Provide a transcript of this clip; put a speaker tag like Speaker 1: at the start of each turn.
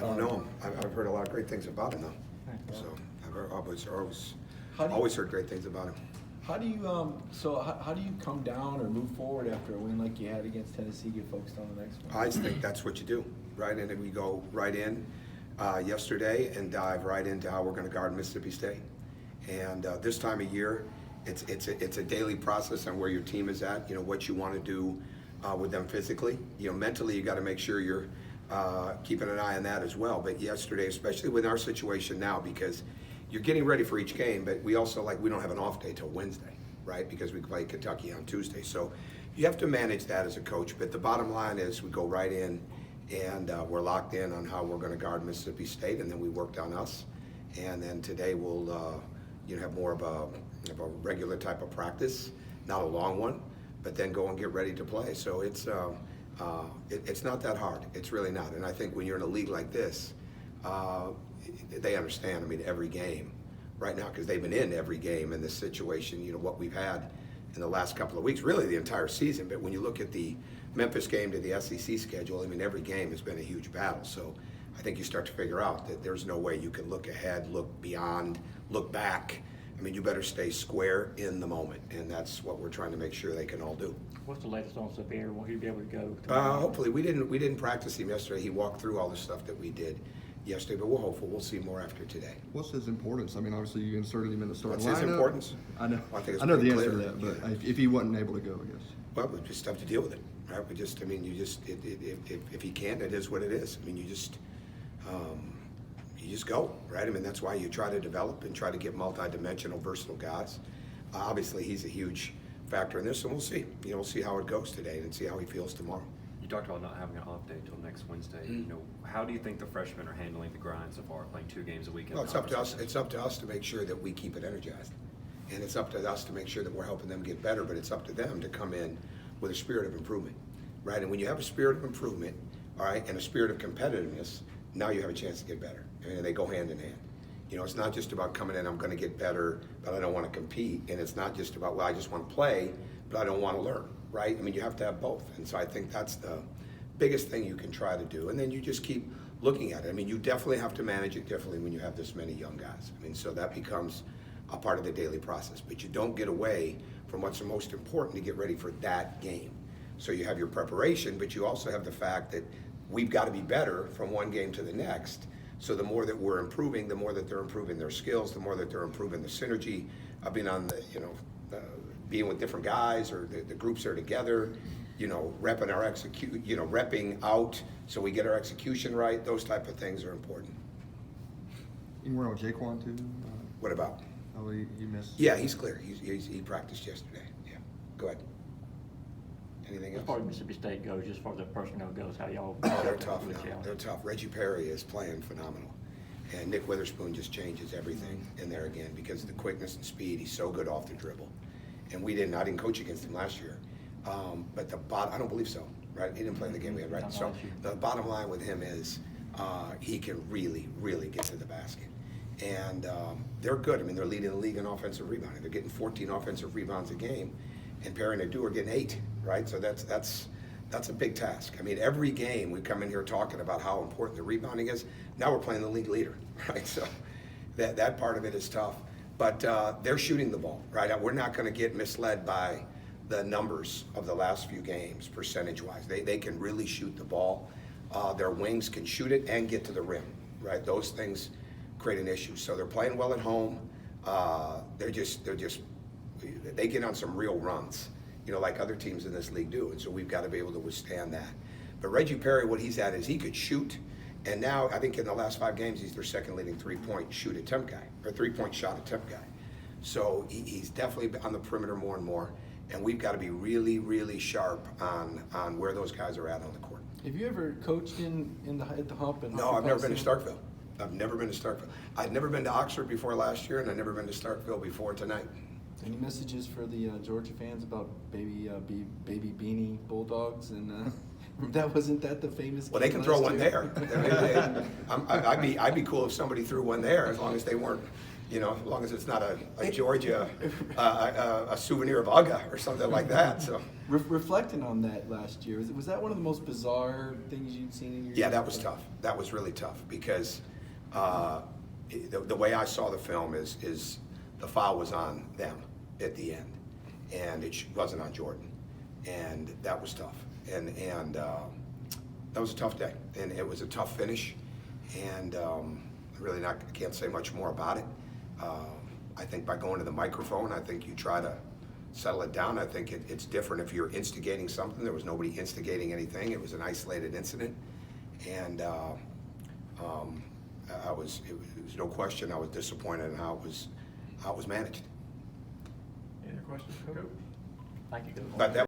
Speaker 1: I don't know him. I've heard a lot of great things about him, though. So I've always heard great things about him.
Speaker 2: How do you how do you come down or move forward after a win like you had against Tennessee, get focused on the next one?
Speaker 1: I think that's what you do, right? And then we go right in yesterday and dive right into how we're going to guard Mississippi State. And this time of year, it's a daily process on where your team is at. You know what you want to do with them physically. You know, mentally, you got to make sure you're keeping an eye on that as well. But yesterday, especially with our situation now, because you're getting ready for each game, but we also we don't have an off day till Wednesday, right? Because we play Kentucky on Tuesday. So you have to manage that as a coach. But the bottom line is we go right in and we're locked in on how we're going to guard Mississippi State, and then we worked on us. And then today we'll have more of a regular type of practice, not a long one, but then go and get ready to play. So it's not that hard. It's really not. And I think when you're in a league like this, they understand. I mean, every game right now, because they've been in every game in this situation. You know what we've had in the last couple of weeks, really the entire season. But when you look at the Memphis game to the SEC schedule, I mean, every game has been a huge battle. So I think you start to figure out that there's no way you can look ahead, look beyond, look back. I mean, you better stay square in the moment, and that's what we're trying to make sure they can all do.
Speaker 3: What's the latest on Severe? Will he be able to go?
Speaker 1: Hopefully, we didn't practice him yesterday. He walked through all the stuff that we did yesterday, but we're hopeful we'll see more after today.
Speaker 4: What's his importance? I mean, obviously you inserted him in the starting lineup.
Speaker 1: What's his importance?
Speaker 4: I know.
Speaker 1: Well,
Speaker 4: I know the
Speaker 1: pretty
Speaker 4: answer to
Speaker 1: clear.
Speaker 4: that, but if he wasn't able to go, I guess.
Speaker 1: Well, we just have to deal with it, right? If he can't, it is what it is. I mean, you just go, right? I mean, that's why you try to develop and try to get multi-dimensional, versatile guys. Obviously, he's a huge factor in this, and we'll see. You know, we'll see how it goes today and see how he feels tomorrow.
Speaker 5: You talked about not having an off day until next Wednesday.
Speaker 1: Mm-hmm.
Speaker 5: You know, how do you think the freshmen are handling the grind so far, playing 2 games a week?
Speaker 1: Well, it's up to us. It's up to us to make sure that we keep it energized, and it's up to us to make sure that we're helping them get better. But it's up to them to come in with a spirit of improvement, right? And when you have a spirit of improvement, all right, and a spirit of competitiveness, now you have a chance to get better. I mean, they go hand in hand. You know, it's not just about coming in, I'm going to get better, but I don't want to compete. And it's not just about, well, I just want to play, but I don't want to learn, right? I mean, you have to have both. And so I think that's the biggest thing you can try to do. And then you just keep looking at it. I mean, you definitely have to manage it differently when you have this many young guys. I mean, so that becomes a part of the daily process. But you don't get away from what's the most important to get ready for that game. So you have your preparation, but you also have the fact that we've got to be better from one game to the next. So the more that we're improving, the more that they're improving their skills, the more that they're improving the synergy of being on the, being with different guys, or the groups are together, repping out so we get our execution right. Those type of things are important.
Speaker 4: You were on Jaquan too?
Speaker 1: What about?
Speaker 4: Oh, he missed.
Speaker 1: Yeah, he's clear. He practiced yesterday. Yeah, go ahead. Anything
Speaker 3: As
Speaker 1: else?
Speaker 3: far as Mississippi State goes, as far as the personnel goes, how y'all?
Speaker 1: They're tough now. They're tough. Reggie Perry is playing phenomenal. And Nick Witherspoon just changes everything in there again because of the quickness and speed. He's so good off the dribble. And I didn't coach against him last year. But I don't believe so, right? He didn't play in the game we had, right? So the bottom line with him is he can really, really get to the basket. And they're good. I mean, they're leading the league in offensive rebounding. They're getting 14 offensive rebounds a game. And Perry and Adu are getting 8, right? So that's a big task. I mean, every game we come in here talking about how important the rebounding is. Now we're playing the league leader, right? So that part of it is tough. But they're shooting the ball, right? We're not going to get misled by the numbers of the last few games, percentage-wise. They can really shoot the ball. Their wings can shoot it and get to the rim, right? Those things create an issue. So they're playing well at home. They get on some real runs, like other teams in this league do. And so we've got to be able to withstand that. But Reggie Perry, what he's at is he could shoot. And now I think in the last 5 games, he's their second leading 3-point shoot attempt guy, or 3-point shot attempt guy. So he's definitely on the perimeter more and more. And we've got to be really, really sharp on where those guys are at on the court.
Speaker 2: Have you ever coached at the Hump?
Speaker 1: No, I've never been to Starkville. I've never been to Starkville. I'd never been to Oxford before last year, and I've never been to Starkville before tonight.
Speaker 2: Any messages for the Georgia fans about baby beanie Bulldogs? And wasn't that the famous?
Speaker 1: Well, they can throw one there. I'd be cool if somebody threw one there, as long as they weren't, You know, as long as it's not a Georgia, a souvenir of Uga or something like that, so.
Speaker 2: Reflecting on that last year, was that one of the most bizarre things you'd seen in your
Speaker 1: Yeah,
Speaker 2: years?
Speaker 1: that was tough. That was really tough because the way I saw the film is the foul was on them at the end, and it wasn't on Jordan, and that was tough. And that was a tough day, and it was a tough finish, and I can't say much more about it. I think by going to the microphone, I think you try to settle it down. I think it's different if you're instigating something. There was nobody instigating anything. It was an isolated incident, and it was no question I was disappointed in how it was managed.
Speaker 3: Any other questions, Coach? Thank you, Coach.
Speaker 1: But that